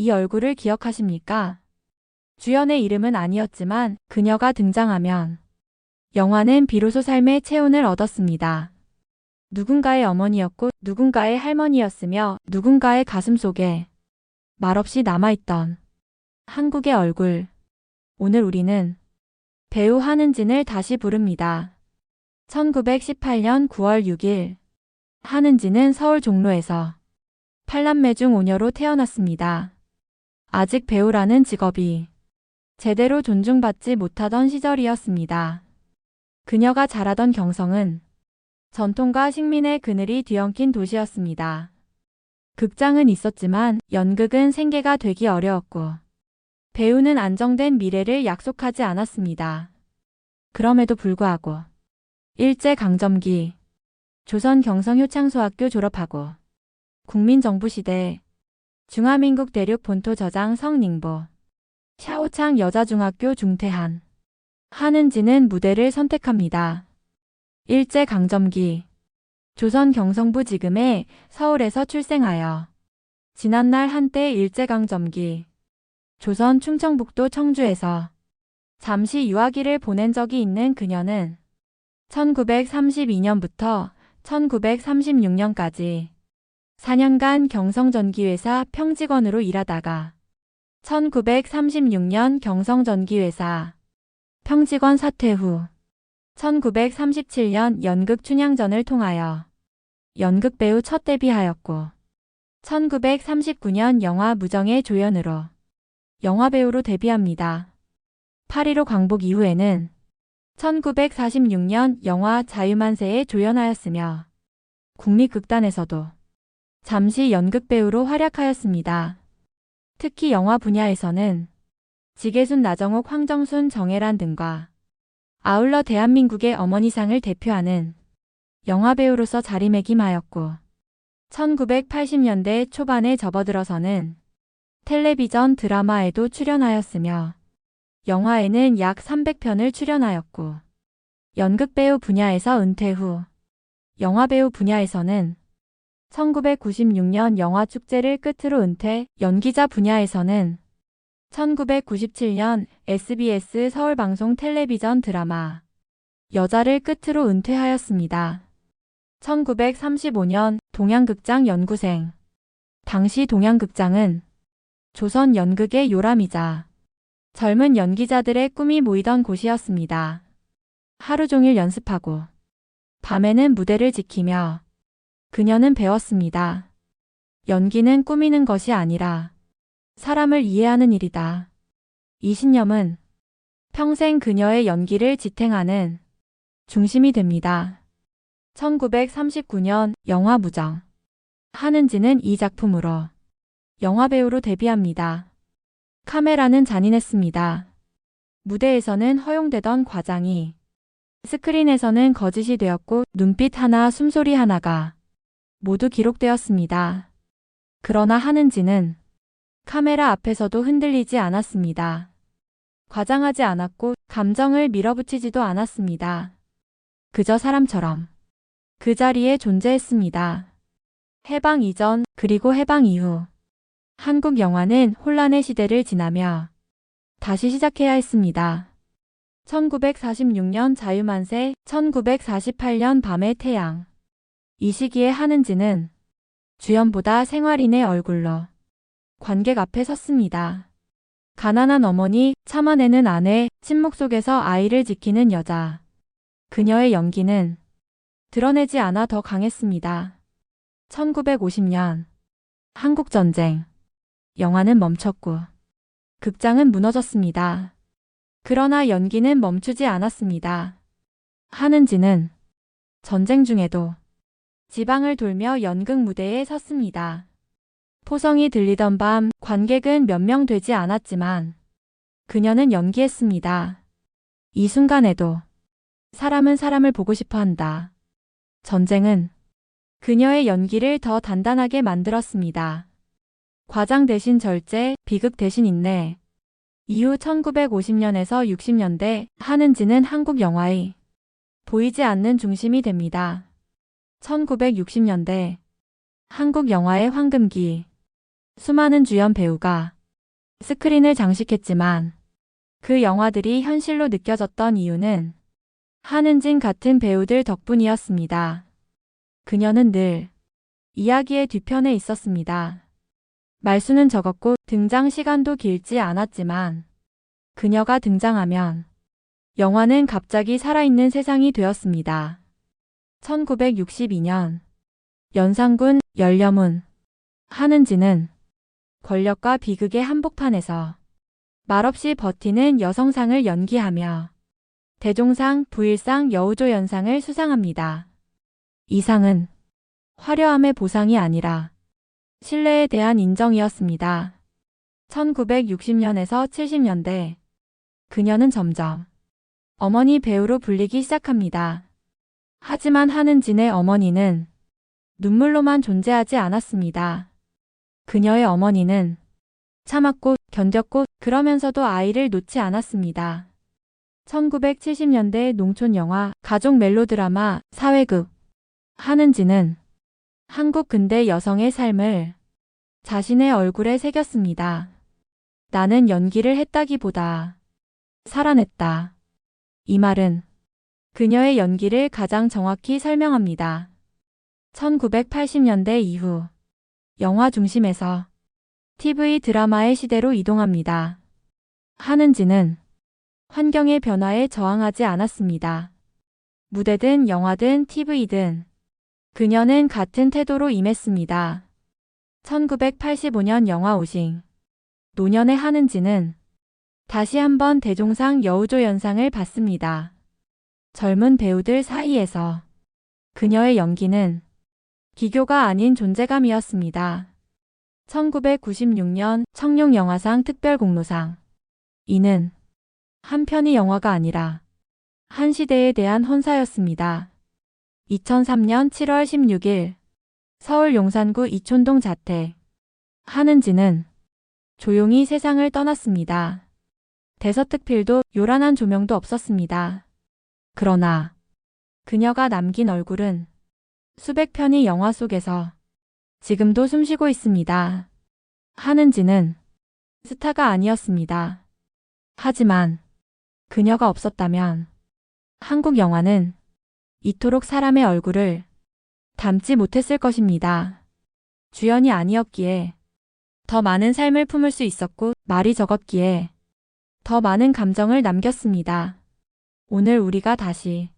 이 얼굴을 기억하십니까? 주연의 이름은 아니었지만 그녀가 등장하면 영화는 비로소 삶의 체온을 얻었습니다. 누군가의 어머니였고 누군가의 할머니였으며 누군가의 가슴속에 말없이 남아있던 한국의 얼굴. 오늘 우리는 배우 한은진을 다시 부릅니다. 1918년 9월 6일 한은진은 서울 종로에서 팔남매 중 오녀로 태어났습니다. 아직 배우라는 직업이 제대로 존중받지 못하던 시절이었습니다. 그녀가 자라던 경성은 전통과 식민의 그늘이 뒤엉킨 도시였습니다. 극장은 있었지만 연극은 생계가 되기 어려웠고 배우는 안정된 미래를 약속하지 않았습니다. 그럼에도 불구하고 일제강점기 조선 경성효창소학교 졸업하고 국민정부 시대 중화민국 대륙 본토 저장 성寧보 샤오창 여자중학교 중퇴한 한은진은 무대를 선택합니다. 일제강점기 조선 경성부 지금의 서울에서 출생하여 지난날 한때 일제강점기 조선 충청북도 청주에서 잠시 유아기를 보낸 적이 있는 그녀는 1932년부터 1936년까지 4년간 경성전기회사 평직원으로 일하다가 1936년 경성전기회사 평직원 사퇴 후 1937년 연극 춘향전을 통하여 연극배우 첫 데뷔하였고 1939년 영화 무정의 조연으로 영화배우로 데뷔합니다. 8.15 광복 이후에는 1946년 영화 자유만세에 조연하였으며 국립극단에서도 잠시 연극배우로 활약하였습니다. 특히 영화 분야에서는 지계순, 나정옥, 황정순, 정혜란 등과 아울러 대한민국의 어머니상을 대표하는 영화배우로서 자리매김하였고 1980년대 초반에 접어들어서는 텔레비전 드라마에도 출연하였으며 영화에는 약 300편을 출연하였고 연극배우 분야에서 은퇴 후 영화배우 분야에서는 1996년 영화축제를 끝으로 은퇴, 연기자 분야에서는 1997년 SBS 서울방송 텔레비전 드라마 여자를 끝으로 은퇴하였습니다. 1935년 동양극장 연구생. 당시 동양극장은 조선 연극의 요람이자 젊은 연기자들의 꿈이 모이던 곳이었습니다. 하루 종일 연습하고 밤에는 무대를 지키며 그녀는 배웠습니다. 연기는 꾸미는 것이 아니라 사람을 이해하는 일이다. 이 신념은 평생 그녀의 연기를 지탱하는 중심이 됩니다. 1939년 영화 무정. 한은진은 이 작품으로 영화배우로 데뷔합니다. 카메라는 잔인했습니다. 무대에서는 허용되던 과장이 스크린에서는 거짓이 되었고 눈빛 하나, 숨소리 하나가 모두 기록되었습니다. 그러나 한은진은 카메라 앞에서도 흔들리지 않았습니다. 과장하지 않았고 감정을 밀어붙이지도 않았습니다. 그저 사람처럼 그 자리에 존재했습니다. 해방 이전 그리고 해방 이후 한국 영화는 혼란의 시대를 지나며 다시 시작해야 했습니다. 1946년 자유만세, 1948년 밤의 태양. 이 시기에 한은진은 주연보다 생활인의 얼굴로 관객 앞에 섰습니다. 가난한 어머니, 참아내는 아내, 침묵 속에서 아이를 지키는 여자. 그녀의 연기는 드러내지 않아 더 강했습니다. 1950년 한국전쟁. 영화는 멈췄고 극장은 무너졌습니다. 그러나 연기는 멈추지 않았습니다. 한은진은 전쟁 중에도 지방을 돌며 연극 무대에 섰습니다. 포성이 들리던 밤 관객은 몇 명 되지 않았지만 그녀는 연기했습니다. 이 순간에도 사람은 사람을 보고 싶어 한다. 전쟁은 그녀의 연기를 더 단단하게 만들었습니다. 과장 대신 절제, 비극 대신 인내. 이후 1950년에서 60년대 한은진은 한국 영화의 보이지 않는 중심이 됩니다. 1960년대 한국 영화의 황금기. 수많은 주연 배우가 스크린을 장식했지만 그 영화들이 현실로 느껴졌던 이유는 한은진 같은 배우들 덕분이었습니다. 그녀는 늘 이야기의 뒤편에 있었습니다. 말수는 적었고 등장 시간도 길지 않았지만 그녀가 등장하면 영화는 갑자기 살아있는 세상이 되었습니다. 1962년 연산군 열려문. 한은진은 권력과 비극의 한복판에서 말없이 버티는 여성상을 연기하며 대종상, 부일상, 여우조연상을 수상합니다. 이 상은 화려함의 보상이 아니라 신뢰에 대한 인정이었습니다. 1960년에서 70년대 그녀는 점점 어머니 배우로 불리기 시작합니다. 하지만 한은진의 어머니는 눈물로만 존재하지 않았습니다. 그녀의 어머니는 참았고 견뎠고 그러면서도 아이를 놓지 않았습니다. 1970년대 농촌 영화, 가족 멜로드라마, 사회극. 한은진은 한국 근대 여성의 삶을 자신의 얼굴에 새겼습니다. 나는 연기를 했다기보다 살아냈다. 이 말은 그녀의 연기를 가장 정확히 설명합니다. 1980년대 이후 영화 중심에서 TV 드라마의 시대로 이동합니다. 한은진은 환경의 변화에 저항하지 않았습니다. 무대든 영화든 TV든 그녀는 같은 태도로 임했습니다. 1985년 영화 오징. 노년의 한은진은 다시 한번 대종상 여우조연상을 받습니다. 젊은 배우들 사이에서 그녀의 연기는 기교가 아닌 존재감이었습니다. 1996년 청룡영화상 특별공로상. 이는 한 편의 영화가 아니라 한 시대에 대한 헌사였습니다. 2003년 7월 16일 서울 용산구 이촌동 자택. 한은진은 조용히 세상을 떠났습니다. 대서특필도 요란한 조명도 없었습니다. 그러나 그녀가 남긴 얼굴은 수백 편의 영화 속에서 지금도 숨쉬고 있습니다. 한은진은 스타가 아니었습니다. 하지만 그녀가 없었다면 한국 영화는 이토록 사람의 얼굴을 담지 못했을 것입니다. 주연이 아니었기에 더 많은 삶을 품을 수 있었고 말이 적었기에 더 많은 감정을 남겼습니다. 오늘 우리가 다시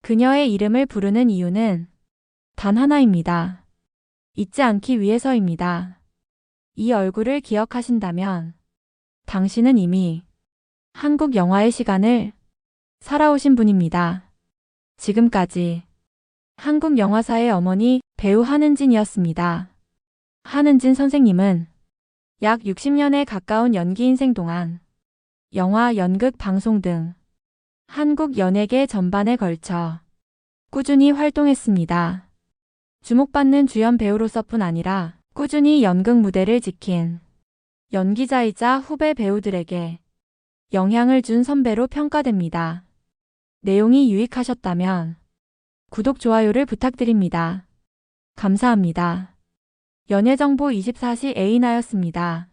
그녀의 이름을 부르는 이유는 단 하나입니다. 잊지 않기 위해서입니다. 이 얼굴을 기억하신다면 당신은 이미 한국 영화의 시간을 살아오신 분입니다. 지금까지 한국 영화사의 어머니 배우 한은진이었습니다. 한은진 선생님은 약 60년에 가까운 연기 인생 동안 영화, 연극, 방송 등 한국 연예계 전반에 걸쳐 꾸준히 활동했습니다. 주목받는 주연 배우로서뿐 아니라 꾸준히 연극 무대를 지킨 연기자이자 후배 배우들에게 영향을 준 선배로 평가됩니다. 내용이 유익하셨다면 구독, 좋아요를 부탁드립니다. 감사합니다. 연예정보 24시 에이나였습니다.